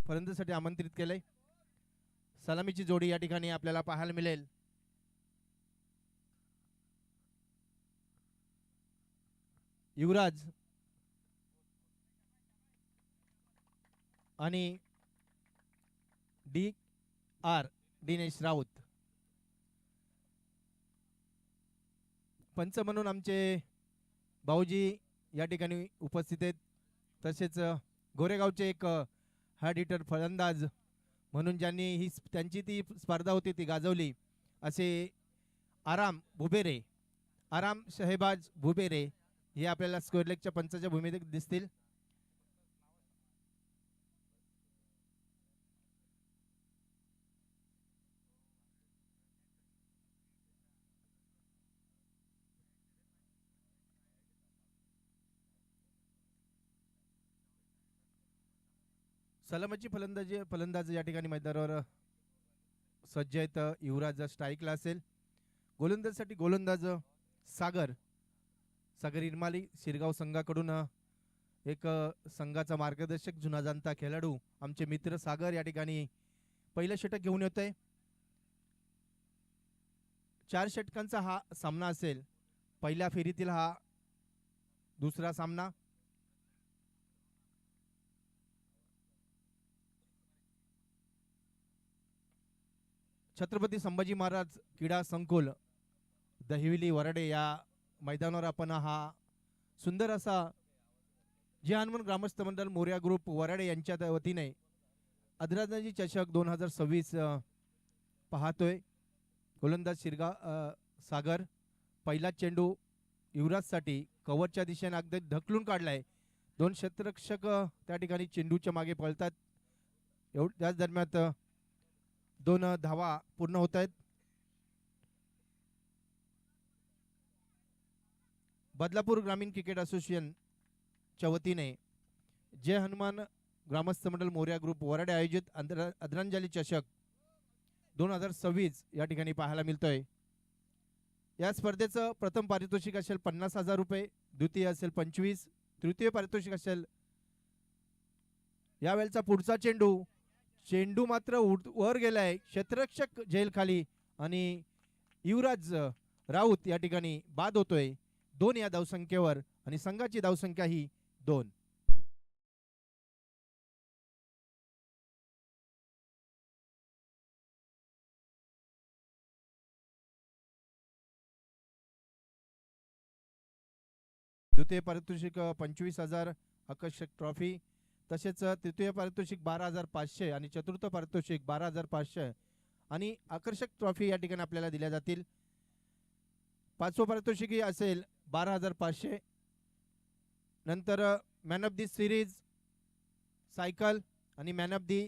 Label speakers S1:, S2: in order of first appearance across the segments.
S1: फलंदाजीसाठी आमंत्रित केले। सलामीची जोडी या ठिकाणी आपल्याला पाहायला मिळेल। युवराज आणि दिनेश राऊत। पंच म्हणून आमचे भाऊजी या ठिकाणी उपस्थित आहेत। तसेच गोरेगावचे एक हार्ड हिटर फलंदाज म्हणून ज्यांनी ही त्यांची ती स्पर्धा होती ती गाजवली असे आराम शहेबाज भुबेरे हे आपल्याला स्क्वेअर लेगच्या पंचाच्या भूमिकेत दिसतील। सलामीची फलंदाज या ठिकाणी मैदानावर सज्ज आहेत। युवराज स्ट्राईकला असेल। गोलंदाजीसाठी गोलंदाज सागर इरमाली शिरगाव संघाकडून एक संघाचा मार्गदर्शक जुना जाणता खेळाडू आमचे मित्र सागर या ठिकाणी पहिलं षटक घेऊन येतोय। 4 षटकांचा हा सामना असेल। पहिल्या फेरीतील हा दुसरा सामना। छत्रपती संभाजी महाराज क्रीडा संकुल दहिवली वराडे या मैदानावर आपण हा सुंदर असा जे हनुमान ग्रामस्थ मंडळ मोर्या ग्रुप वराडे यांच्या वतीने अधराजी चषक 2026 पाहतोय। गोलंदाज सागर पहिला चेंडू युवराजसाठी कव्हरच्या दिशेने अगदी ढकलून काढलाय। 2 क्षेत्ररक्षक त्या ठिकाणी चेंडूच्या मागे पळतात। त्याच दरम्यान 2 धावा पूर्ण होत आहेत। बदलापूर ग्रामीण क्रिकेट असोसिएशनच्या वतीने जय हनुमान ग्रामस्थ मंडळ मोर्या ग्रुप वराडे आयोजित आदरांजली चषक 2026 या ठिकाणी पाहायला मिळतोय। या स्पर्धेचं प्रथम पारितोषिक असेल 50,000 रुपये, द्वितीय असेल 25, तृतीय पारितोषिक असेल। यावेळचा पुढचा चेंडू मात्र वर गेलाय क्षेत्ररक्षक झेल खाली आणि युवराज राऊत या ठिकाणी बाद होतोय 2 या धावसंख्येवर आणि संघाची धावसंख्या ही 2। द्वितीय पारितोषिक 25,000 आकर्षक ट्रॉफी, तसेच तृतीय पारितोषिक 12,500 आणि चतुर्थ पारितोषिक 12,500 आणि आकर्षक ट्रॉफी या ठिकाणी आपल्याला दिल्या जातील। पाचवं पारितोषिक असेल 12,500। नंतर man of the series cycle आणि man of the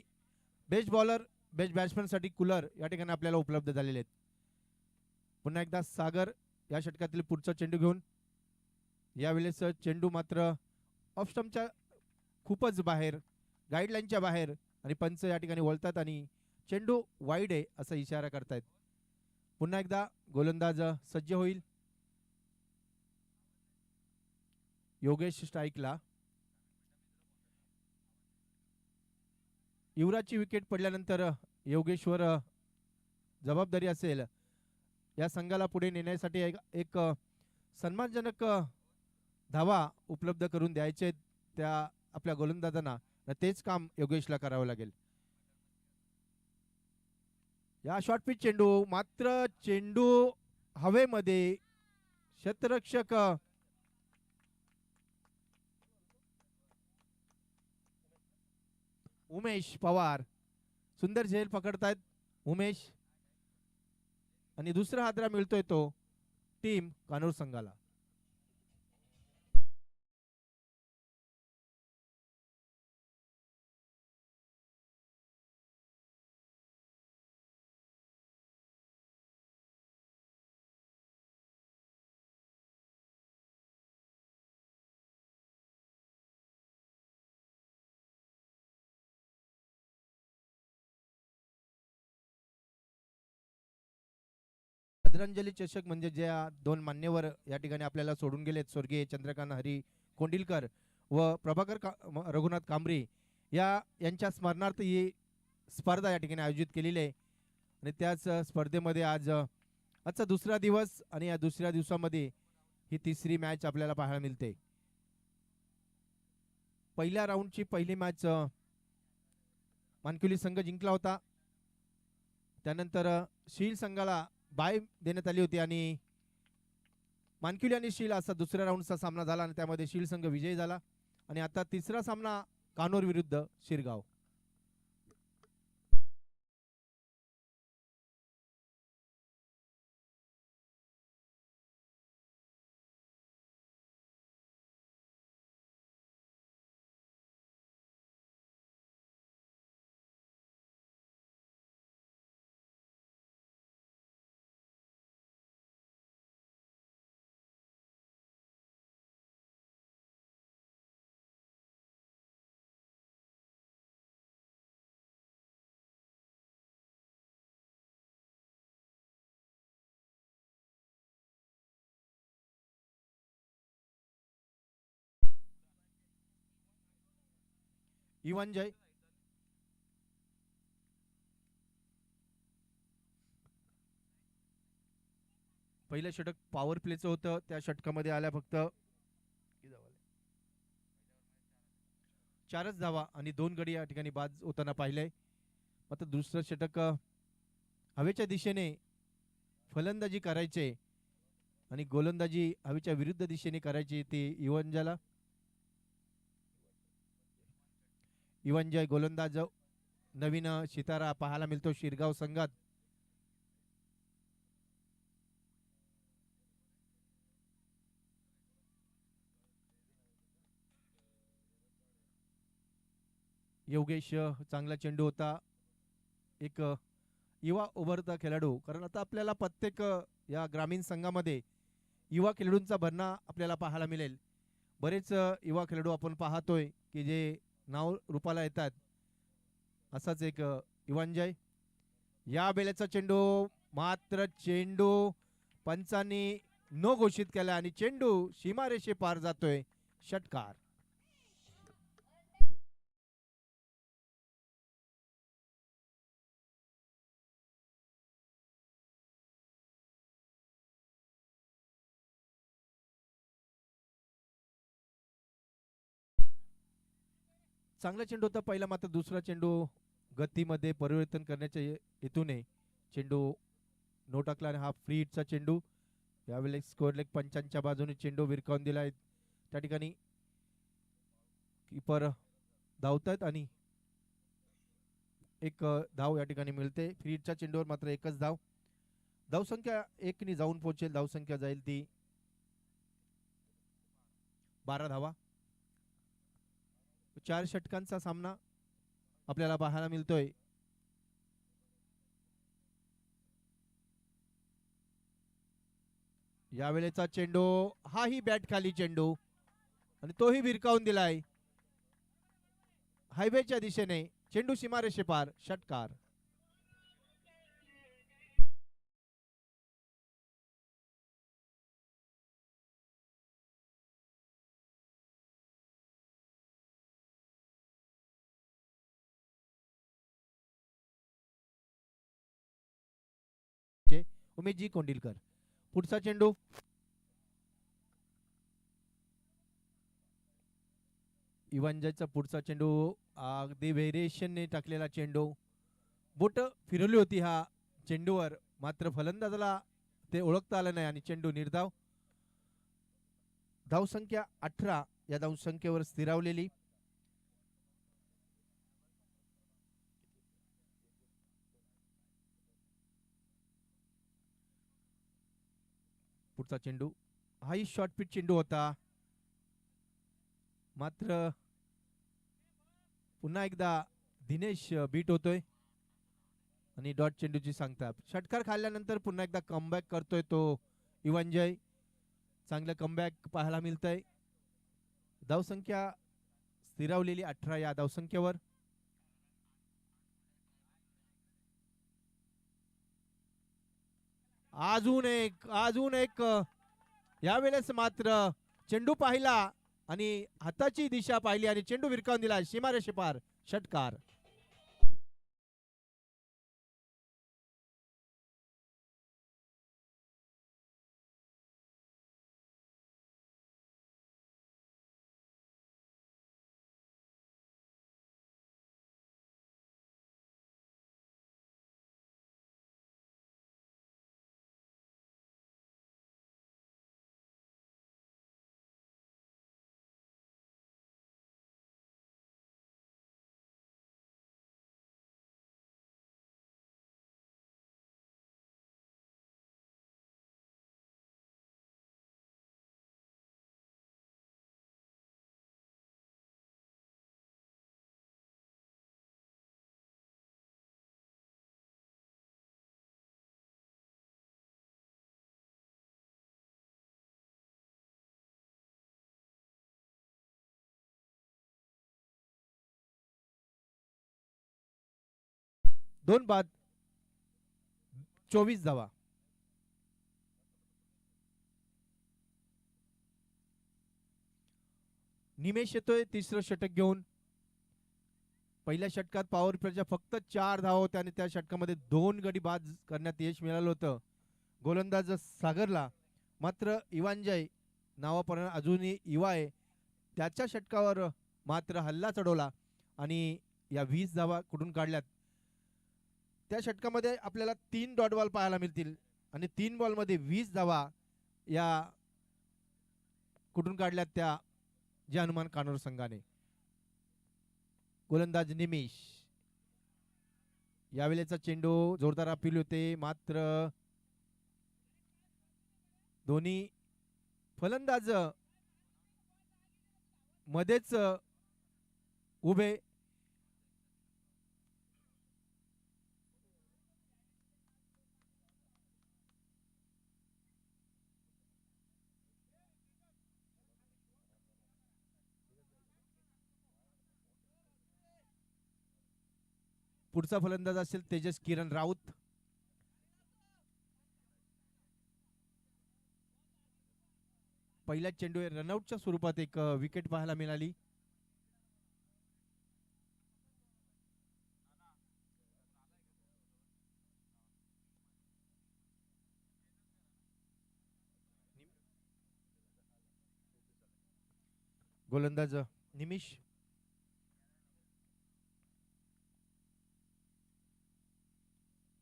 S1: best bowler best batsman साठी कूलर या ठिकाणी आपल्याला उपलब्ध झालेले आहेत। पुन्हा एकदा सागर या षटकातील पुढचा चेंडू घेऊन, यावेळेस चेंडू मात्र ऑफ स्टंपच्या खूपच बाहेर, गाईडलाईनच्या बाहेर आणि पंच या ठिकाणी वळतात आणि चेंडू वाईड आहे असा इशारा करतायत। पुन्हा एकदा गोलंदाज सज्ज होईल। योगेश स्ट्राईकला। युवराजची विकेट पडल्यानंतर योगेश्वर जबाबदारी असेल या संघाला पुढे नेण्यासाठी एक सन्मानजनक धावा उपलब्ध करून द्यायचे त्या आपल्या गोलंदाजांना, तेच काम योगेशला करावं लागेल। या शॉर्ट पिच चेंडू हवेमध्ये क्षेत्ररक्षक उमेश पवार सुंदर झेल पकडतायत उमेश, आणि दुसरा हादरा मिळतोय तो टीम कानूर संघाला। आदरांजली चषक म्हणजे ज्या 2 मान्यवर या ठिकाणी आपल्याला सोडून गेलेत, स्वर्गीय चंद्रकांत हरी कोंडिलकर व प्रभाकर रघुनाथ कांबरी यांच्या स्मरणार्थ ही स्पर्धा या ठिकाणी आयोजित केलेली आहे आणि त्याच स्पर्धेमध्ये आजचा दुसरा दिवस आणि या दुसऱ्या दिवसामध्ये ही तिसरी मॅच आपल्याला पाहायला मिळते. पहिल्या राऊंडची पहिली मॅच मानकुली संघ जिंकला होता. त्यानंतर शील संघाला बाय देण्यात आली होती आणि मानकुली आणि शील असा दुसऱ्या राऊंडचा सामना झाला आणि त्यामध्ये शील संघ विजयी झाला. आणि आता तिसरा सामना कानोर विरुद्ध शिरगाव. इवन जय पहिलं षटक पॉवर प्लेचं होतं. त्या षटकामध्ये आल्या फक्त 4च धावा आणि 2 गडी या ठिकाणी बाद होताना पाहिलंय. मात्र दुसरं षटक हवेच्या दिशेने फलंदाजी करायचे आणि गोलंदाजी हवेच्या विरुद्ध दिशेने करायची ती इवनजय गोलंदाज नवीन सितारा पाहायला मिळतो शिरगाव संघात. योगेश चांगला चेंडू होता. एक युवा उभरता खेळाडू, कारण आता आपल्याला प्रत्येक या ग्रामीण संघामध्ये युवा खेळाडूंचा भरणा आपल्याला पाहायला मिळेल. बरेच युवा खेळाडू आपण पाहतोय की जे नाव रूपाला येतात. असाच एक इवनजय. या बेल्याचा चेंडू, मात्र चेंडू पंचांनी न घोषित केला आणि चेंडू सीमारेषे पार जातोय. षटकार. चांगला चेंडू होता पहिला, मात्र दुसरा चेंडू गतीमध्ये परिवर्तन करण्याच्या हेतूने चेंडू नो टाकला आणि हा फ्री हिटचा चेंडू. यावेळेस स्कोअर लेग पंचांच्या बाजूने चेंडू विरकावून दिलाय. त्या ठिकाणी कीपर धावतात आणि एक धाव या ठिकाणी मिळते. फ्री हिटच्या चेंडूवर मात्र एकच धाव. धावसंख्या 1 ने जाऊन पोहोचेल. धावसंख्या जाईल ती 12 धावा. 4 षटकांचा सामना आपल्याला पाहायला मिळतोय. यावेळेचा चेंडू, हाही बॅट खाली चेंडू आणि तोही भिरकावून दिलाय हायवेच्या दिशेने. चेंडू सीमारेषे पार. षटकार. उमेशजी कोंडिलकर. पुढचा चेंडू, इवनजयचा पुढचा चेंडू अगदी व्हेरिएशनने टाकलेला चेंडू. बोट फिरवली होती हा चेंडूवर, मात्र फलंदाजाला ते ओळखता आलं नाही आणि चेंडू निर्धाव. धावसंख्या 18 या धावसंख्येवर स्थिरावलेली. पुढचा चेंडू, हाही शॉर्ट पिच चेंडू होता, मात्र पुन्हा एकदा दिनेश बीट होतोय आणि डॉट चेंडूची सांगता. षटकार खाल्ल्यानंतर पुन्हा एकदा कमबॅक करतोय तो इवनजय. चांगलं कमबॅक पाहायला मिळतंय. धावसंख्या स्थिरावलेली 18 या धावसंख्येवर. अजून एक यावेळेस मात्र चेंडू पाहिला आणि हाताची दिशा पाहिली आणि चेंडू विरकावून दिला सीमारेषे पार. षटकार. दोन बाद 24 धावा. निमेश येतोय तिसरं षटक घेऊन. पहिल्या षटकात पॉवर प्लेच्या फक्त 4 धावा होत्या आणि त्या षटकामध्ये 2 गडी बाद करण्यात यश मिळालं होतं गोलंदाज सागरला. मात्र इवांजय नावाप्रमाणे अजूनही युवा आहे, त्याच्या षटकावर मात्र हल्ला चढवला आणि या 20 धावा कुठून काढल्यात. त्या षटकामध्ये आपल्याला 3 डॉट बॉल पाहायला मिळतील आणि 3 बॉलमध्ये 20 धावा या कुठून काढल्यात त्या जे हनुमान कानोर संघाने. गोलंदाज निमिष, यावेळेचा चेंडू जोरदार अपील होते, मात्र दोन्ही फलंदाज मध्येच उभे. पुढचा फलंदाज असेल तेजस किरण राऊत. पहिल्या चेंडू रनआउटच्या स्वरूपात एक विकेट पाहायला मिळाली. गोलंदाज निमिष,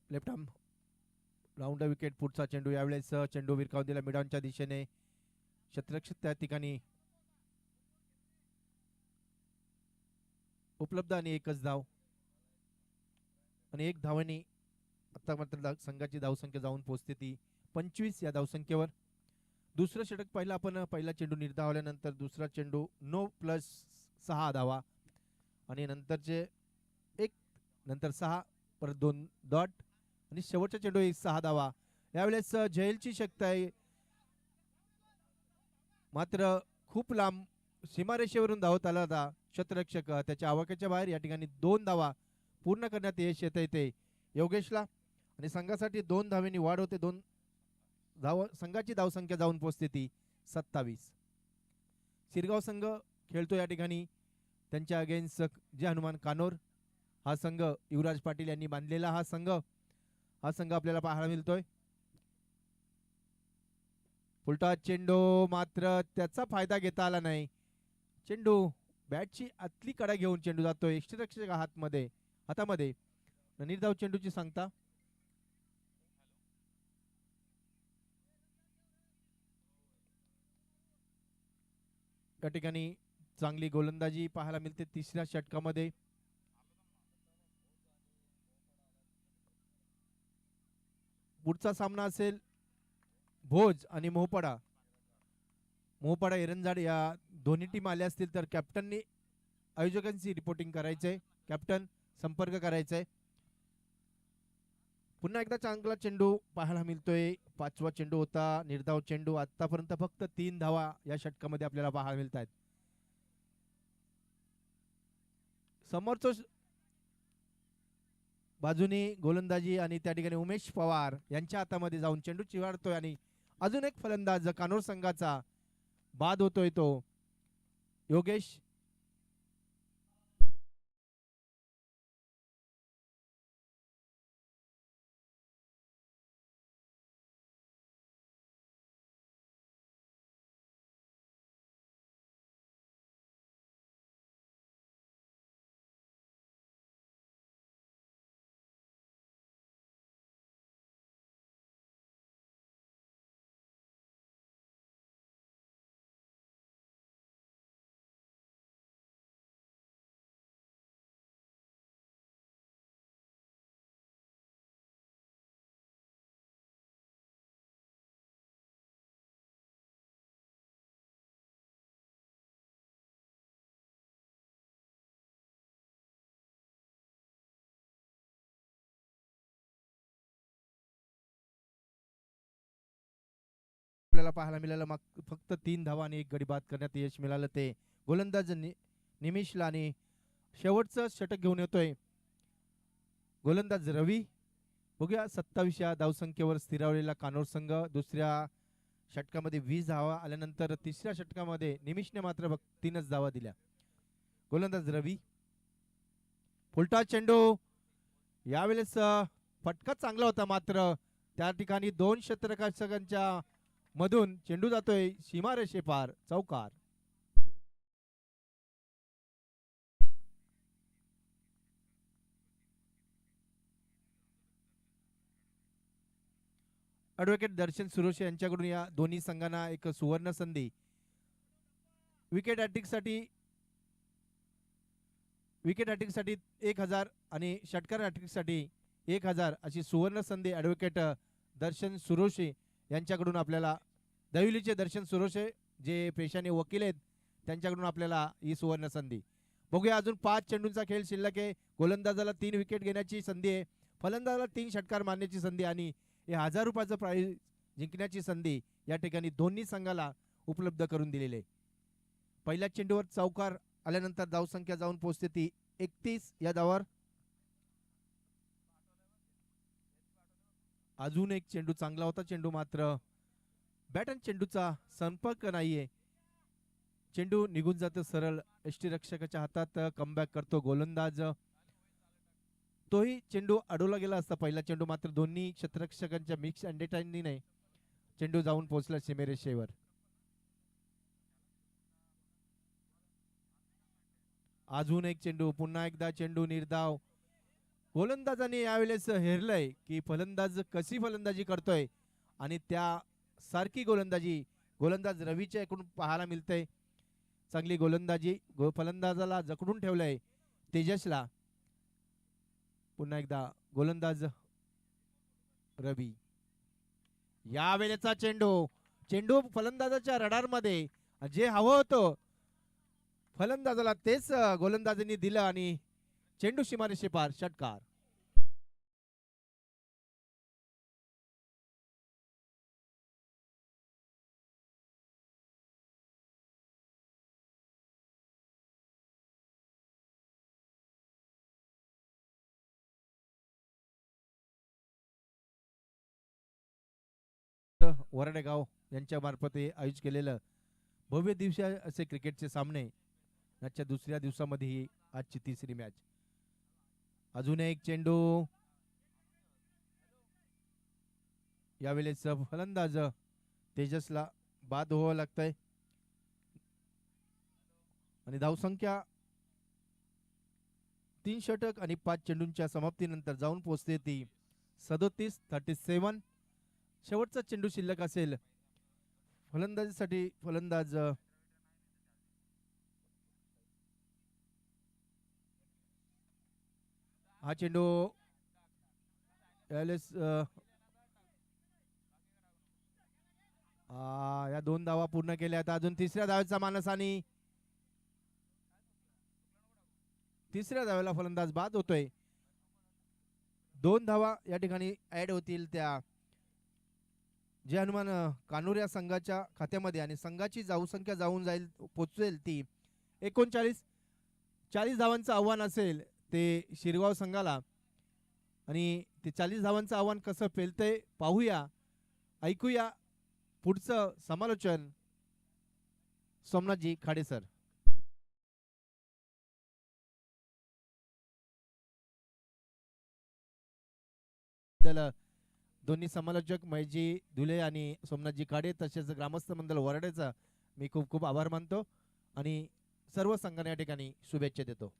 S1: लेफ्ट आर्म राऊंड विकेट. पुढचा चेंडू, यावेळेस चेंडू विरकावून दिला मिडॉनच्या दिशेने. क्षेत्ररक्षक त्या ठिकाणी उपलब्ध आणि एकच धाव आणि एक धावाने आता मात्र संघाची धावसंख्या जाऊन पोहोचते ती 25 या धावसंख्येवर. दुसरं षटक पाहिलं आपण, पहिला चेंडू निर्धावल्यानंतर दुसरा चेंडू 9+6 धावा आणि नंतरचे 1, नंतर 6, परत 2 डॉट आणि शेवटचा चेंडू 6 धावा. यावेळेस झेलची शक्यता आहे, मात्र खूप लांब सीमारेषेवरून धावत आला होता क्षेत्ररक्षक, त्याच्या आवाक्याच्या बाहेर. या ठिकाणी 2 धावा पूर्ण करण्यात यश येते योगेशला आणि संघासाठी 2 धावांनी वाढ होते. 2 धाव संघाची धावसंख्या जाऊन पोहोचते ती 27. शिरगाव संघ खेळतो या ठिकाणी त्यांच्या अगेन्स्ट जे हनुमान कानोर. हा संघ युवराज पाटील यांनी बांधलेला हा संघ आपल्याला पाहायला मिळतोय. उलटा चेंडू, मात्र त्याचा फायदा घेता आला नाही. चेंडू बॅटची आतली कडा घेऊन चेंडू जातोय क्षेत्ररक्षक हातामध्ये. निर्धाव चेंडूची सांगता. या ठिकाणी चांगली गोलंदाजी पाहायला मिळते तिसऱ्या षटकामध्ये. पुढचा सामना असेल भोज आणि मोहपाडा एरंजाड या दोन्ही टीम आल्या असतील तर कॅप्टननी आयोजकांची रिपोर्टिंग करायचंय, कॅप्टन संपर्क करायचाय. पुन्हा एकदा चांगला चेंडू पाहायला मिळतोय. 5वा चेंडू होता निर्धाव चेंडू. आतापर्यंत फक्त 3 धावा या षटकामध्ये आपल्याला पाहायला मिळत आहेत. समोरच बाजूने गोलंदाजी आणि त्या ठिकाणी उमेश पवार यांच्या हातामध्ये जाऊन चेंडू चिवाडतोय आणि अजून एक फलंदाज कानोर संघाचा बाद होतोय तो योगेश. आपल्याला पाहायला मिळालं. मग फक्त 3 धावा आणि 1 गडी बाद करण्यात यश मिळालं ते गोलंदाज निमिषला. आणि शेवटचं षटक घेऊन येतोय गोलंदाज रवी. बघूया 27व्या धावसंख्येवर स्थिरावलेला कानोर संघ. दुसऱ्या षटकामध्ये 20 धावा आल्यानंतर तिसऱ्या षटकामध्ये निमिषने मात्र 3च धावा दिल्या. गोलंदाज रवी. फुलटा चेंडू. यावेळेस फटका चांगला होता, मात्र त्या ठिकाणी 2 षटरक्षकांच्या मधून चेंडू जातोय सीमारेषे पार. चौकार. ॲडव्होकेट दर्शन सुरोशे यांच्याकडून या दोन्ही संघांना एक सुवर्ण संधी. विकेट हॅट्रिकसाठी 1000 आणि षटकार हॅट्रिकसाठी 1000 अशी सुवर्ण संधी ॲडव्होकेट दर्शन सुरोशे यांच्याकडून आपल्याला, दहिवलीचे दर्शन सुरोशे जे पेशाने वकील आहेत, त्यांच्याकडून आपल्याला ही सुवर्ण संधी. बघूया अजून 5 चेंडूंचा खेळ शिल्लक आहे. गोलंदाजाला 3 विकेट घेण्याची संधी आहे, फलंदाजाला 3 षटकार मारण्याची संधी आणि हे 1000 रुपयाचं प्राइज जिंकण्याची संधी या ठिकाणी दोन्ही संघाला उपलब्ध करून दिलेले. पहिल्या चेंडूवर चौकार आल्यानंतर धावसंख्या जाऊन पोहोचते ती 31 या धावावर. अजून एक चेंडू चांगला होता चेंडू, मात्र बॅट आणि चेंडूचा संपर्क नाहीये. चेंडू निघून जातो सरळ यष्टीरक्षकाच्या हातात. कमबॅक करतो गोलंदाज. तोही चेंडू अडवला गेला असता पहिला चेंडू, मात्र दोन्ही क्षेत्ररक्षकांच्या मिक्स अंडरस्टँडिंगने चेंडू जाऊन पोहोचला सीमेरेषेवर. अजून एक चेंडू. पुन्हा एकदा चेंडू निर्धाव. गोलंदाजाने यावेळेस हेरलंय की फलंदाज कशी फलंदाजी करतोय आणि त्या सारखी गोलंदाज रवीच्या इकडून पाहायला मिळते. चांगली गोलंदाजी. फलंदाजाला जखडून ठेवलंय तेजसला. पुन्हा एकदा गोलंदाज रवी. यावेळेचा चेंडू फलंदाजाच्या रडारमध्ये जे हवं होतं फलंदाजाला तेच गोलंदाजांनी दिलं आणि चेंडू सीमारेषे पार. षटकार. वरडेगाव यांच्या मार्फत आयोजित केलेलं भव्य दिवशी असे क्रिकेटचे सामने आजच्या दुसऱ्या दिवसामध्ये ही आजची तिसरी मॅच. अजून एक चेंडू. यावेळेस फलंदाज तेजसला बाद व्हावं लागतंय आणि धावसंख्या 3 षटक आणि 5 चेंडूंच्या समाप्तीनंतर जाऊन पोहोचते ती 37-37. शेवटचा चेंडू शिल्लक असेल फलंदाजीसाठी. फलंदाज हा चेंडू यावेळेस या 2 धावा पूर्ण केल्या. आता अजून तिसऱ्या धावेचा मानस आणि तिसऱ्या धावेला फलंदाज बाद होतोय. 2 धावा या ठिकाणी ऍड होतील त्या जे हनुमान कानूर या संघाच्या खात्यामध्ये आणि संघाची धावसंख्या जाऊन पोहोचेल ती 39. 40 धावांचं आव्हान असेल ते शिरगाव संघाला आणि ते 40 धावांचं आव्हान कसं पेलतंय पाहूया. ऐकूया पुढचं समालोचन सोमनाथजी खाडे सर. दोन्ही समालोचक महेशजी धुले आणि सोमनाथजी खाडे तसेच ग्रामस्थ मंडळ वरडेचा मी खूप खूप आभार मानतो आणि सर्व संघांना या ठिकाणी शुभेच्छा देतो.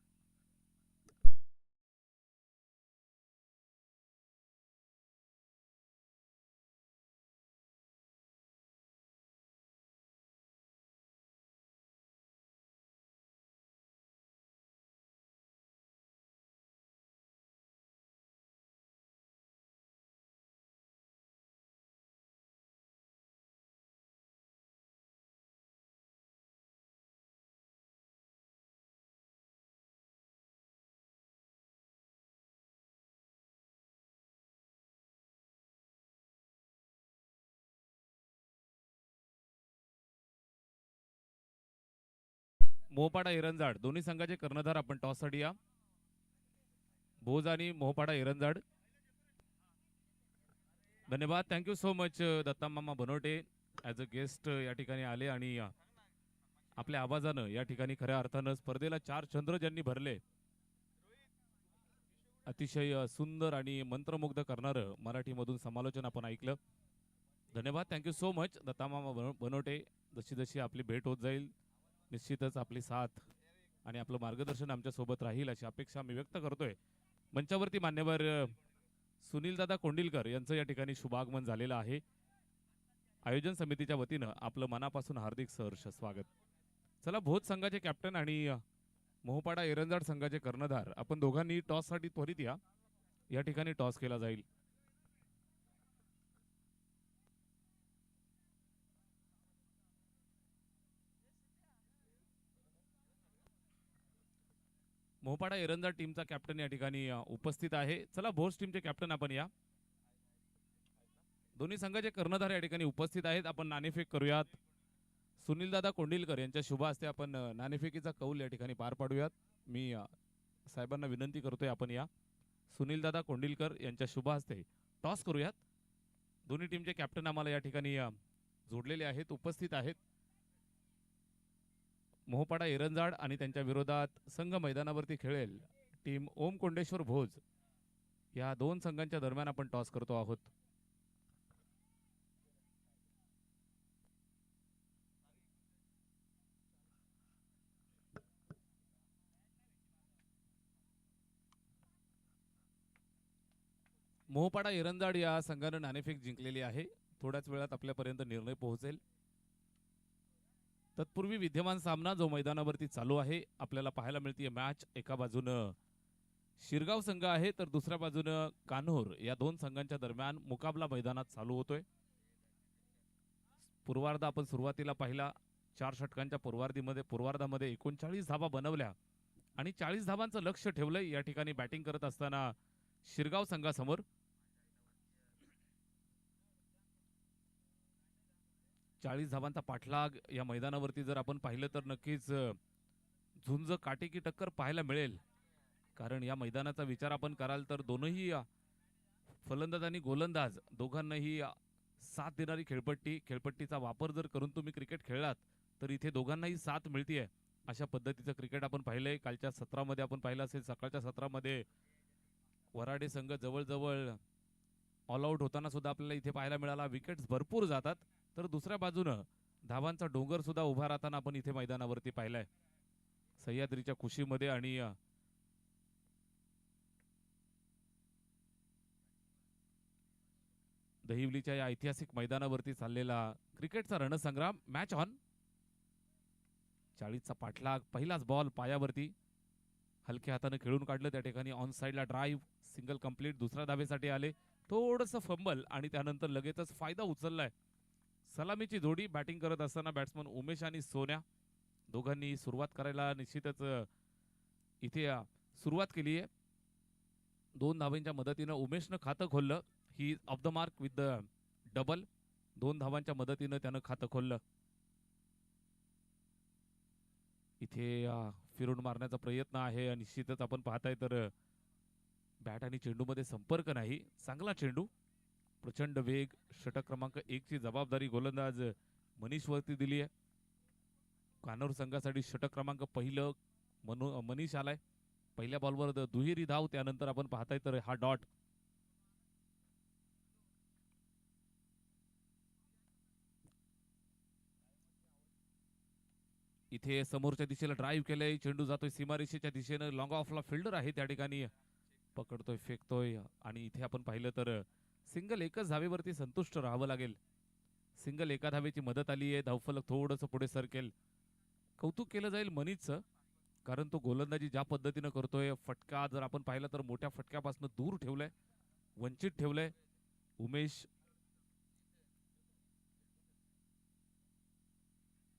S2: मोहपाडा एरंजाड दोन्ही संघाचे कर्णधार आपण टॉससाठी या. भोज आणि मोहपाडा एरंजाड. धन्यवाद. थँक्यू सो मच दत्ता मामा बनवटे ॲज अ गेस्ट या ठिकाणी आले आणि आपल्या आवाजानं या ठिकाणी खऱ्या अर्थानं स्पर्धेला 4 चंद्र ज्यांनी भरले. अतिशय सुंदर आणि मंत्रमुग्ध करणारं मराठीमधून समालोचन आपण ऐकलं. धन्यवाद. थँक्यू सो मच दत्ता मामा बनवटे. जशी जशी आपली भेट होत जाईल निश्चितच आपली साथ आणि आपलं मार्गदर्शन आमच्या सोबत राहील अशी अपेक्षा मी व्यक्त करतोय. मंचावरती मान्यवर सुनीलदादा कोंडिलकर यांचं या ठिकाणी शुभागमन झालेलं आहे. आयोजन समितीच्या वतीनं आपलं मनापासून हार्दिक सहर्ष स्वागत. चला भोज संघाचे कॅप्टन आणि मोहपाडा एरंजाड संघाचे कर्णधार आपण दोघांनी टॉससाठी त्वरित या. या ठिकाणी टॉस केला जाईल. मोहपाडा एरंजाड टीमचा कॅप्टन या ठिकाणी उपस्थित आहे. चला भोज टीमचे कॅप्टन आपण या. दोन्ही संघाचे कर्णधार या ठिकाणी उपस्थित आहेत. आपण नाणेफेक करूयात. सुनीलदादा कोंडिलकर यांच्या शुभ हस्ते आपण नाणेफेकीचा कौल या ठिकाणी पार पाडूयात. मी साहेबांना विनंती करतोय आपण या. सुनीलदादा कोंडिलकर यांच्या शुभ हस्ते टॉस करूयात. दोन्ही टीमचे कॅप्टन आम्हाला या ठिकाणी जोडलेले आहेत, उपस्थित आहेत. मोहपाडा एरंजाड आणि त्यांच्या विरोधात संघ मैदानावरती खेळेल टीम ओम कोंडेश्वर भोज. या दोन संघांच्या दरम्यान आपण टॉस करतो आहोत. मोहपाडा एरंजाड या संघानं नाणेफेक जिंकलेली आहे. थोड्याच वेळात आपल्यापर्यंत निर्णय पोहोचेल. तत्पूर्वी विद्यमान सामना जो मैदानावरती चालू आहे आपल्याला पाहायला मिळते मॅच. एका बाजूनं शिरगाव संघ आहे तर दुसऱ्या बाजूनं कान्होर. या दोन संघांच्या दरम्यान मुकाबला मैदानात चालू होतोय. पूर्वार्ध आपण सुरुवातीला पाहिला. 4 षटकांच्या पूर्वार्धामध्ये 39 धावा बनवल्या आणि 40 धावांचं लक्ष ठेवलंय या ठिकाणी बॅटिंग करत असताना शिरगाव संघासमोर. 40 धावांचा पाठलाग या मैदानावरती जर आपण पाहिलं तर नक्कीच झुंज काटेकी टक्कर पाहायला मिळेल. कारण या मैदानाचा विचार आपण कराल तर दोनही फलंदाज आणि गोलंदाज दोघांनाही साथ देणारी खेळपट्टीचा वापर जर करून तुम्ही क्रिकेट खेळलात तर इथे दोघांनाही साथ मिळतीये. अशा पद्धतीचं क्रिकेट आपण पाहिलंय. कालच्या सत्रामध्ये आपण पाहिलं असेल. सकाळच्या सत्रामध्ये वराडे संघ जवळजवळ ऑल आउट होताना सुद्धा आपल्याला इथे पाहायला मिळाला. विकेट्स भरपूर जातात तर दुसऱ्या बाजूनं धावांचा डोंगर सुद्धा उभा राहताना आपण इथे मैदानावरती पाहिलाय. सह्याद्रीच्या कुशीमध्ये आणि दहिवलीच्या या ऐतिहासिक मैदानावरती चाललेला क्रिकेटचा रणसंग्राम. Match on. 40चा पाठलाग. पहिलाच बॉल पायावरती हलक्या हाताने खेळून काढलं. त्या ठिकाणी ऑन साइडला ड्राईव्ह. Single complete. दुसऱ्या धावेसाठी आले. थोडंसं फंबल आणि त्यानंतर लगेचच फायदा उचललाय. सलामीची जोडी बॅटिंग करत असताना बॅट्समन उमेश आणि सोन्या दोघांनी सुरुवात करायला निश्चितच इथे सुरुवात केली आहे. 2 धावांच्या मदतीनं उमेशनं खातं खोललं. He off the mark with the double. 2 धावांच्या मदतीनं त्यानं खातं खोललं. इथे फिरून मारण्याचा प्रयत्न आहे. निश्चितच आपण पाहताय तर बॅट आणि चेंडूमध्ये संपर्क नाही. चांगला चेंडू. प्रचंड वेग. षटक क्रमांक 1 ची जबाबदारी गोलंदाज मनीष वरती दिली आहे. कान्होर संघासाठी षटक क्रमांक पहिलं मनीष आलाय. पहिल्या बॉलवर दुहेरी धाव. त्यानंतर आपण पाहताय तर हा डॉट. इथे समोरच्या दिशेला ड्राईव्ह केलंय. चेंडू जातोय सीमारेषेच्या दिशेनं. लॉंग ऑफला फिल्डर आहे त्या ठिकाणी. पकडतोय, फेकतोय आणि इथे आपण पाहिलं तर सिंगल एकच धावेवरती संतुष्ट राहावं लागेल. सिंगल एका धावेची मदत आली आहे. धावफलक थोडंसं पुढे सरकेल. कौतुक केलं जाईल मनीषचं. कारण तो गोलंदाजी ज्या पद्धतीनं करतोय. फटका जर आपण पाहिला तर मोठ्या फटक्यापासून दूर ठेवलंय. वंचित ठेवलंय उमेश.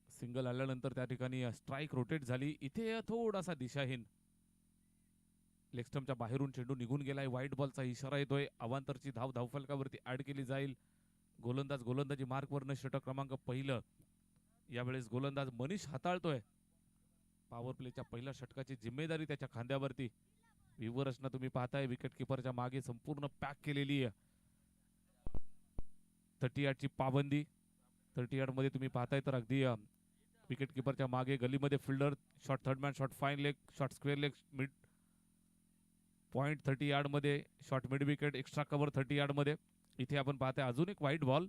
S2: सिंगल आल्यानंतर त्या ठिकाणी स्ट्राईक रोटेट झाली. इथे थोडासा दिशाहीन. लेगस्टम्पच्या बाहेरून चेंडू निघून गेलाय. व्हाईट बॉलचा इशारा येतोय. अवांतरची धाव धावफलकावरती ऍड केली जाईल. गोलंदाजी मार्कवरनं षटक क्रमांक पहिलं. यावेळेस गोलंदाज मनीष हाताळतोय. पॉवर प्लेच्या पहिल्या षटकाची जिम्मेदारी त्याच्या खांद्यावरती. व्ह्यूवर रचना तुम्ही पाहताय विकेट किपरच्या मागे संपूर्ण पॅक केलेली आहे. 30 ची पाबंदी. 30 मध्ये तुम्ही पाहताय तर अगदी विकेट किपरच्या मागे गलीमध्ये fielder shot third man shot fine leg shot square leg mid point 30 मध्ये shot mid wicket extra cover 30 मध्ये. इथे आपण पाहताय अजून एक वाईट बॉल.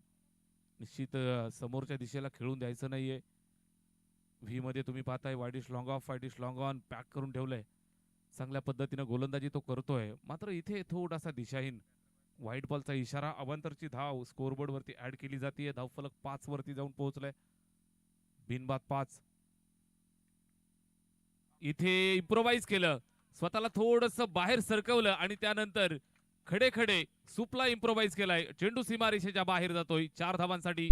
S2: निश्चित समोरच्या दिशेला खेळून द्यायचं नाहीये. व्ही मध्ये तुम्ही पाहताय widish long of widish long on pack करून ठेवलंय. चांगल्या पद्धतीने गोलंदाजी तो करतोय. मात्र इथे थोडासा दिशाहीन व्हाईट बॉलचा इशारा. अवांतरची धाव स्कोरबोर्ड वरती ऍड केली जाते. धावफलक 5 वरती जाऊन पोहोचलाय. बिनबाद 5. इथे इम्प्रोवाइज केलं. स्वतःला थोडस बाहेर सरकवलं आणि त्यानंतर खडे खडे सुपला इम्प्रोवाइज केलाय. चेंडू सीमारेषेच्या बाहेर जातोय 4 धावांसाठी.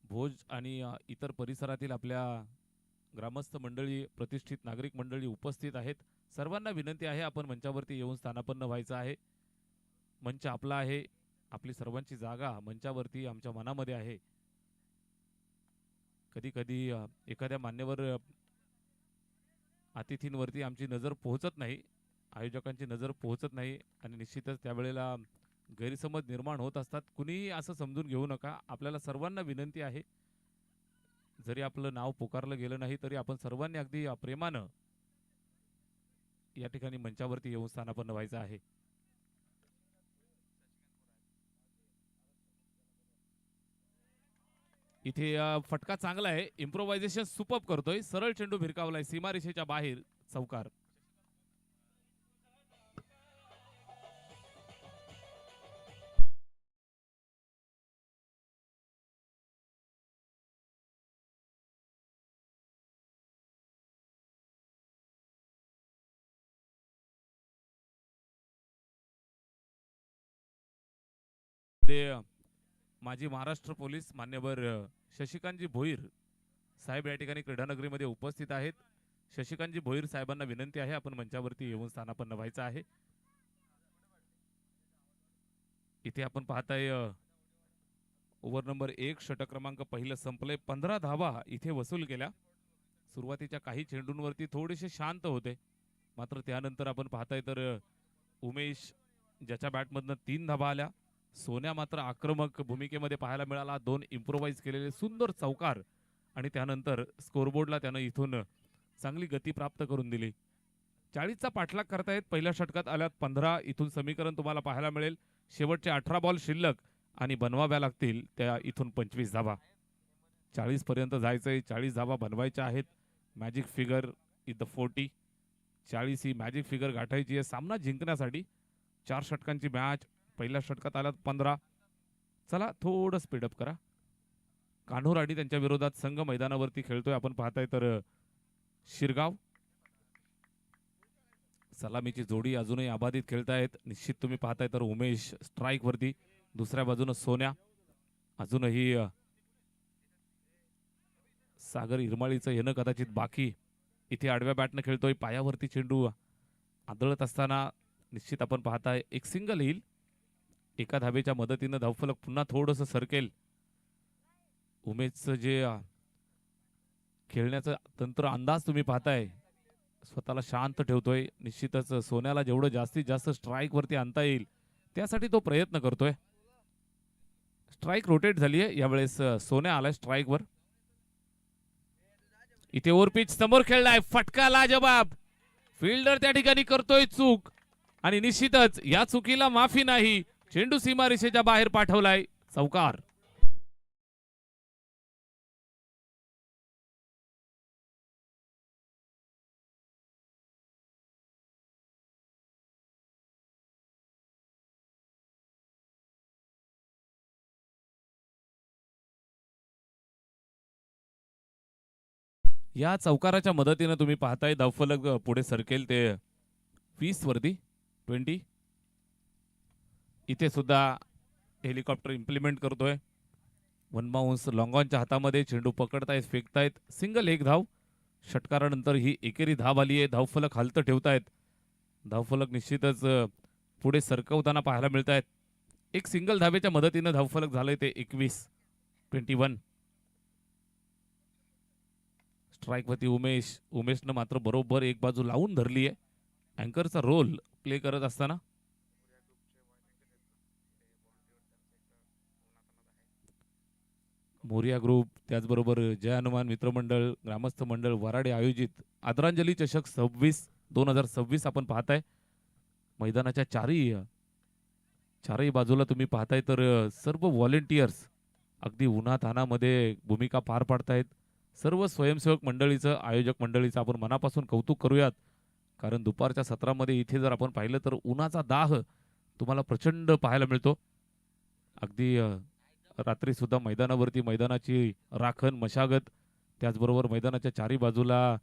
S2: भोज आणि इतर परिसरातील आपल्या ग्रामस्थ मंडळी प्रतिष्ठित नागरिक मंडळी उपस्थित आहेत. सर्वांना विनंती आहे आपण मंचावरती येऊन स्थानापन्न व्हायचं आहे. मंच आपला आहे. आपली सर्वांची जागा मंचावरती आमच्या मनामध्ये आहे. कधी कधी एखाद्या मान्यवर अतिथींवरती आमची नजर पोहोचत नाही. आयोजकांची नजर पोहोचत नाही आणि निश्चितच त्यावेळेला गैरसमज निर्माण होत असतात. कुणीही असं समजून घेऊ नका. आपल्याला सर्वांना विनंती आहे जरी आपलं नाव पुकारलं गेलं नाही तरी आपण सर्वांनी अगदी प्रेमानं या ठिकाणी मंचावरती येऊन स्थानापन्न व्हायचं आहे. इथे फटका चांगला आहे. इम्प्रोव्हायझेशन सुपर्ब करतोय. सरळ चेंडू भिरकावलाय सीमारेषेच्या बाहेर. चौकार. माजी महाराष्ट्र पोलीस मान्यवर शशिकांतजी भोईर साहेब या ठिकाणी क्रीडानगरीमध्ये उपस्थित आहेत. शशिकांतजी भोईर साहेबांना विनंती आहे आपण मंचावरती येऊन स्थानापन्न व्हायचं आहे. इथे आपण पाहताय ओव्हर नंबर 1 षटक क्रमांक पहिलं संपले. 15 धावा इथे वसूल केल्या. सुरुवातीच्या काही चेंडूंवरती थोडेसे शांत होते मात्र त्यानंतर आपण पाहताय तर उमेश ज्याच्या बॅटमधनं 3 धावा आल्या. सोन्या मात्र आक्रमक भूमिकेमध्ये पाहायला मिळाला. 2 इम्प्रोवाइज केलेले सुंदर चौकार आणि त्यानंतर स्कोरबोर्डला त्यानं इथून चांगली गती प्राप्त करून दिली. 40चा पाठलाग करतायत. पहिल्या षटकात आल्यात 15. इथून समीकरण तुम्हाला पाहायला मिळेल. शेवटचे 18 बॉल शिल्लक आणि बनवाव्या लागतील त्या इथून 25 धावा. 40 पर्यंत जायचंय. 40 धावा बनवायच्या आहेत. Magic figure is the 40. 40 he magic figure गाठायची आहे सामना जिंकण्यासाठी. 4 षटकांची मॅच. पहिल्या षटकात आल्यात 15. चला थोडं स्पीडअप करा. कान्होर आणि त्यांच्या विरोधात संघ मैदानावरती खेळतोय. आपण पाहताय तर शिरगाव सलामीची जोडी अजूनही अबाधित खेळतायत. निश्चित तुम्ही पाहताय तर उमेश स्ट्राईक वरती. दुसऱ्या बाजूने सोन्या. अजूनही सागर इरमाळीचं येणं कदाचित बाकी. इथे आडव्या बॅटने खेळतोय. पायावरती चेंडू आदळत असताना निश्चित आपण पाहताय एक सिंगल येईल. एका धावेच्या मदतीने धावफलक पुन्हा थोडंसं सरकेल. उमेशचं जे खेळण्याचं तंत्र अंदाज तुम्ही पाहताय. स्वतःला शांत ठेवतोय. निश्चितच सोन्याला जेवढं जास्तीत जास्त स्ट्राईक वरती आणता येईल त्यासाठी तो प्रयत्न करतोय. स्ट्राईक रोटेट झाली आहे. यावेळेस सोन्या आलाय स्ट्राईक वर. इथे ओव्हर पिच समोर खेळलाय. फटका लाजवाब. फिल्डर त्या ठिकाणी करतोय चूक आणि निश्चितच या चुकीला माफी नाही. चेंडू सीमारेषेच्या बाहेर पाठवलाय. चौकार. या चौकाराच्या मदतीने तुम्ही पाहताय धावफलक पुढे सरकेल ते 20 वरती 20. इथे सुद्धा हेलिकॉप्टर इम्प्लिमेंट करतोय. वन बाउन्स लॉंगॉनच्या हातामध्ये चेंडू पकडतायत फेकतायत. सिंगल एक धाव. षटकारानंतर ही एकेरी धाव आली आहे. धावफलक हालत ठेवतायत. धावफलक निश्चितच पुढे सरकवताना पाहायला मिळत आहेत. एक सिंगल धावेच्या मदतीने धावफलक झालंय ते 21. स्ट्राईक वरती उमेशनं मात्र बरोबर एक बाजू लावून धरली आहे. अँकरचा रोल प्ले करत असताना मोरिया ग्रुप, त्याचबरोबर जय हनुमान मित्रमंडळ, ग्रामस्थ मंडळ वराडे आयोजित आदरांजली चषक 2026 आपण पाहताय. मैदानाच्या चारही बाजूला तुम्ही पाहताय तर सर्व व्हॉलेंटियर्स अगदी उन्हातानामध्ये भूमिका पार पाडतायत. सर्व स्वयंसेवक मंडळीचं, आयोजक मंडळीचं आपण मनापासून कौतुक करूयात. कारण दुपारच्या सत्रामध्ये इथे जर आपण पाहिलं तर उन्हाचा दाह तुम्हाला प्रचंड पाहायला मिळतो. अगदी रात्री सुद्धा मैदानावरती मैदानाची राखण मशागत, त्याचबरोबर मैदानाच्या चारी बाजूला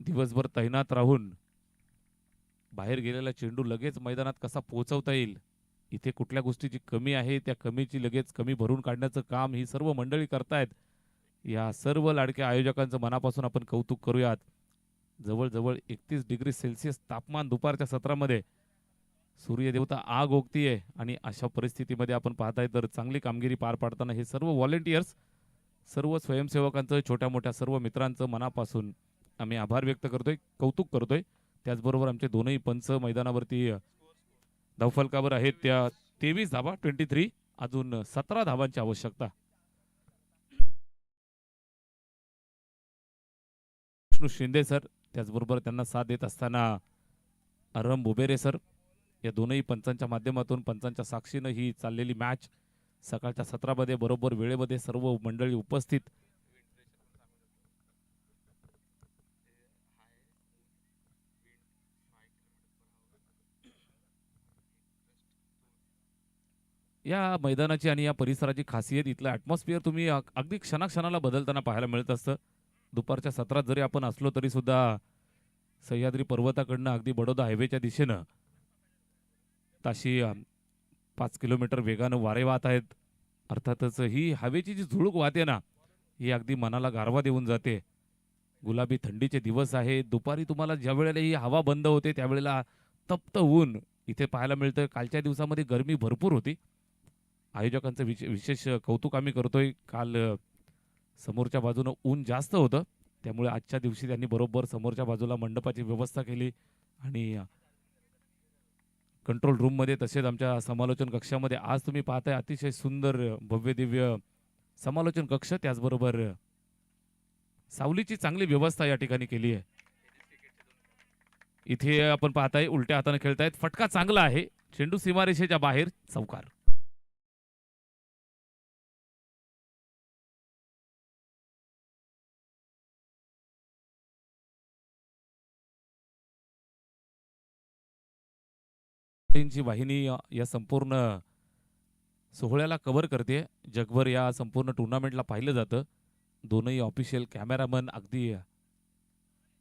S2: दिवसभर तैनात राहून बाहेर गेलेला चेंडू लगेच मैदानात कसा पोहोचवता येईल, इथे कुठल्या गोष्टीची कमी आहे त्या कमीची लगेच कमी भरून काढण्याचं काम ही सर्व मंडळी करतायत. या सर्व लाडक्या आयोजकांचं मनापासून आपण कौतुक करूयात. जवळजवळ 31 डिग्री सेल्सिअस तापमान दुपारच्या सत्रामध्ये, सूर्यदेवता आग ओकतीये आणि अशा परिस्थितीमध्ये आपण पाहताय तर चांगली कामगिरी पार पाडताना हे सर्व व्हॉलेंटियर्स, सर्व स्वयंसेवकांचं, छोट्या मोठ्या सर्व मित्रांचं मनापासून आम्ही आभार व्यक्त करतोय, कौतुक करतोय. त्याचबरोबर आमचे दोनही पंच मैदानावरती धावफलकावर आहेत. त्या 23 धावा 23, अजून 17 धावांची आवश्यकता. विष्णू शिंदे सर, त्याचबरोबर त्यांना साथ देत असताना अरम बुबेरे सर, या दोनही पंचांच्या माध्यमातून, पंचांच्या साक्षीनं ही चाललेली मॅच सकाळच्या सत्रामध्ये बरोबर वेळेमध्ये सर्व मंडळी उपस्थित. या मैदानाची आणि या परिसराची खासियत, इथलं ॲटमॉस्फिअर तुम्ही अगदी क्षणाक्षणाला बदलताना पाहायला मिळत असतं. दुपारच्या सत्रात जरी आपण असलो तरी सुद्धा सह्याद्री पर्वताकडनं अगदी बडोदा हायवेच्या दिशेनं ताशी 5 किलोमीटर वेगानं वारे वाहत आहेत. अर्थातच ही हवेची जी झुळूक वाहते ना, ही अगदी मनाला गारवा देऊन जाते. गुलाबी थंडीचे दिवस आहे. दुपारी तुम्हाला ज्या वेळेला ही हवा बंद होते त्यावेळेला तप्त ऊन इथे पाहायला मिळतं. कालच्या दिवसामध्ये गरमी भरपूर होती. आयोजकांचं विशेष कौतुक आम्ही करतोय. काल समोरच्या बाजूनं ऊन जास्त होतं, त्यामुळे आजच्या दिवशी त्यांनी बरोबर समोरच्या बाजूला मंडपाची व्यवस्था केली आणि कंट्रोल रूममध्ये, तसेच आमच्या समालोचन कक्षामध्ये आज तुम्ही पाहताय अतिशय सुंदर भव्य दिव्य समालोचन कक्ष, त्याचबरोबर सावलीची चांगली व्यवस्था या ठिकाणी केली आहे. इथे आपण पाहताय उलट्या हाताने खेळतायत. फटका चांगला आहे, चेंडू सीमारेषेच्या बाहेर, चौकार. ची वाहिनी या संपूर्ण सोहळ्याला कव्हर करते. जगभर या संपूर्ण टुर्नामेंटला पाहिलं जातं. दोनही ऑफिशियल कॅमेरामन अगदी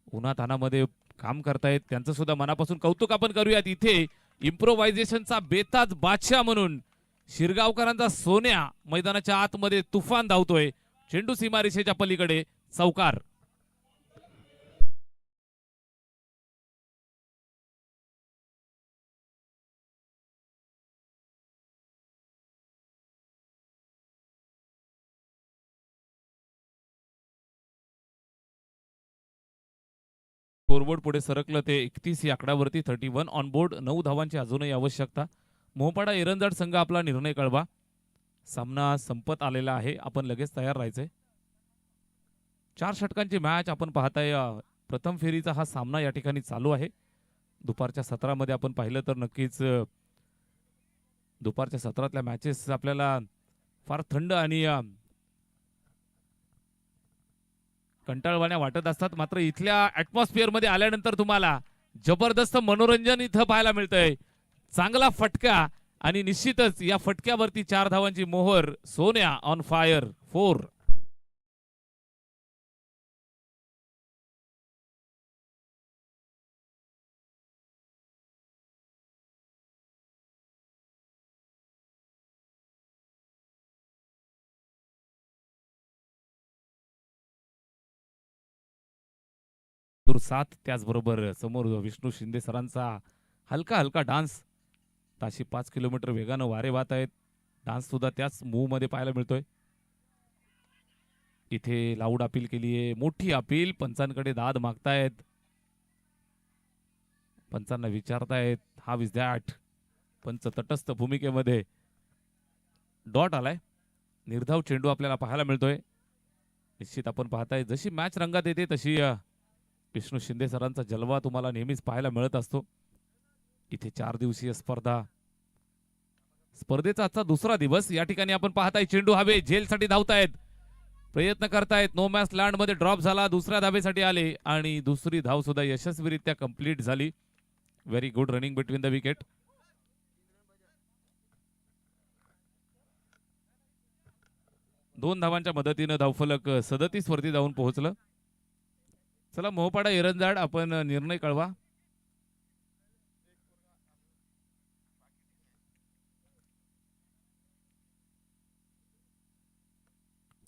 S2: उन्हातानामध्ये काम करतायत, त्यांचं सुद्धा मनापासून कौतुक आपण करूयात. इथे इम्प्रोव्हायझेशनचा बेताज बादशाह म्हणून शिरगावकरांचा सोन्या मैदानाच्या आतमध्ये तुफान धावतोय. चेंडू सीमारेषेच्या पलीकडे, चौकार. स्कोरबोर्ड पुढे सरकलं ते 31 या आकड्यावरती. 31 ऑन बोर्ड. 9 धावांची अजूनही आवश्यकता. मोहपाडा एरंजाड संघ आपला निर्णय कळवा. सामना संपत आलेला आहे, आपण लगेच तयार राहायचंय. 4 षटकांची मॅच आपण पाहताय. प्रथम फेरीचा हा सामना या ठिकाणी चालू आहे. दुपारच्या सत्रामध्ये आपण पाहिलं तर नक्कीच दुपारच्या सत्रातल्या मॅचेस आपल्याला फार थंड आणि कंटाळवाण्या वाटत असतात, मात्र इथल्या ॲटमॉस्फिअर मध्ये आल्यानंतर तुम्हाला जबरदस्त मनोरंजन इथं पाहायला मिळतंय. चांगला फटका आणि निश्चितच या फटक्यावरती 4 धावांची मोहर. सोन्या ऑन फायर, 4. दूर 7 त्याचबरोबर समोर विष्णू शिंदे सरांचा हलका हलका डान्स. ताशी 5 किलोमीटर वेगानं वारे वाहत आहेत. डान्स सुद्धा त्याच मूव मध्ये पाहायला मिळतोय. इथे लाऊड अपील केली आहे, मोठी अपील. पंचांकडे दाद मागतायत, पंचांना विचारतायत हाव इज दॅट. पंच तटस्थ भूमिकेमध्ये. डॉट आलाय. निर्धाव चेंडू आपल्याला पाहायला मिळतोय. निश्चित आपण पाहताय जशी मॅच रंगात येते तशी विष्णू शिंदे सरांचा जलवा तुम्हाला नेहमीच पाहायला मिळत असतो. इथे 4 दिवसीय स्पर्धा, स्पर्धेचा आजचा दुसरा दिवस. या ठिकाणी आपण पाहताय चेंडू हवे, झेलसाठी धावतायत, प्रयत्न करतायत. नो मॅच लँड मध्ये ड्रॉप झाला, दुसऱ्या धावेसाठी आले आणि दुसरी धाव सुद्धा यशस्वीरित्या कंप्लीट झाली. Very good running between the wicket. दोन धावांच्या मदतीनं धावफलक 37 वरती जाऊन पोहोचलं. चला मोहपाडा एरंजाड आपण निर्णय कळवा.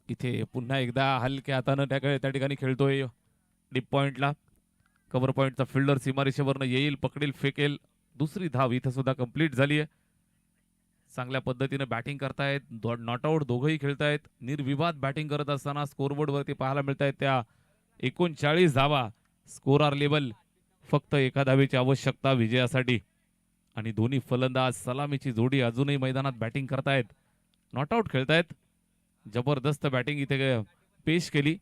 S2: इथे पुन्हा एकदा हलक्या हातानं त्या ठिकाणी खेळतोय डीप पॉइंटला. कव्हर पॉइंटचा फिल्डर सीमारेषेवरनं येईल, पकडेल, फेकेल. दुसरी धाव इथं सुद्धा कंप्लीट झाली आहे. चांगल्या पद्धतीने बॅटिंग करतायत, नॉट आउट दोघंही खेळतायत. निर्विवाद बॅटिंग करत असताना स्कोरबोर्ड वरती पाहायला मिळत आहेत त्या 39 धावा. Score are level. फक्त एका धावेची आवश्यकता विजयासाठी. आणि दोन्ही फलंदाज सलामीची जोडी अजूनही मैदानात बॅटिंग करतायत, नॉट आउट खेळतायत. जबरदस्त बॅटिंग इथे पेश केली.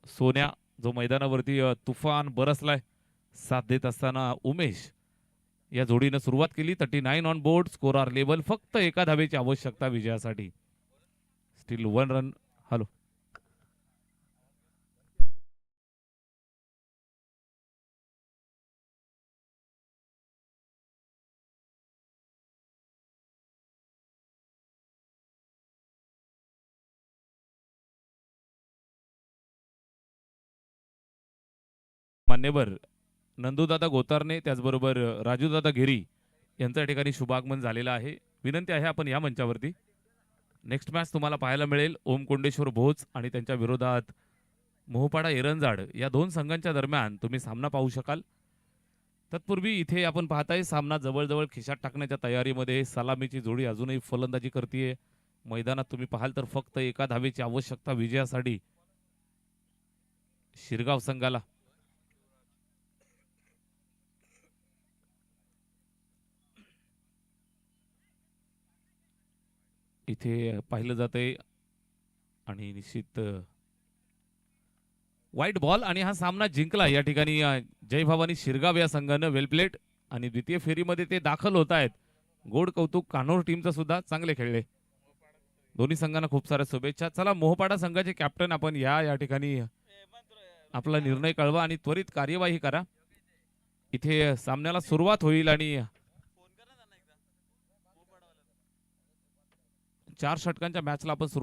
S2: सोन्या जो मैदानावरती तुफान बरसलाय, साथ देत असताना उमेश या जोडीनं सुरुवात केली. 39 on board. Score are level. फक्त एका धावेची आवश्यकता विजयासाठी. Steel 1 run. हॅलो मान्यवर नंदूदादा गोतारणे त्याचबरोबर राजूदादा गिरी यांच्या या ठिकाणी शुभागमन झालेलं आहे. विनंती आहे आपण या मंचावरती. नेक्स्ट मॅच तुम्हाला पाहायला मिळेल ओम कोंडेश्वर भोज आणि त्यांच्या विरोधात मोहपाडा एरंजाड या दोन संघांच्या दरम्यान तुम्ही सामना पाहू शकाल. तत्पूर्वी इथे आपण पाहताय सामना जवळजवळ खिशात टाकण्याच्या तयारीमध्ये. सलामीची जोडी अजूनही फलंदाजी करतेय. मैदानात तुम्ही पाहाल तर फक्त एका धावेची आवश्यकता विजयासाठी शिरगाव संघाला. इथे पाहिलं जातंय आणि निश्चित वाईट बॉल आणि हा सामना जिंकला या ठिकाणी जय भवानी शिरगाव या संघानं. वेल प्लेट. आणि द्वितीय फेरीमध्ये ते दाखल होत आहेत. गोड कौतुक कान्होर टीमचं सुद्धा. चांगले खेळले दोन्ही संघांना. खूप साऱ्या शुभेच्छा. चला मोहपाडा संघाचे कॅप्टन आपण या ठिकाणी आपला निर्णय कळवा आणि त्वरित कार्यवाही करा. इथे सामन्याला सुरुवात होईल आणि 4 षटकांच्या मॅचला आपण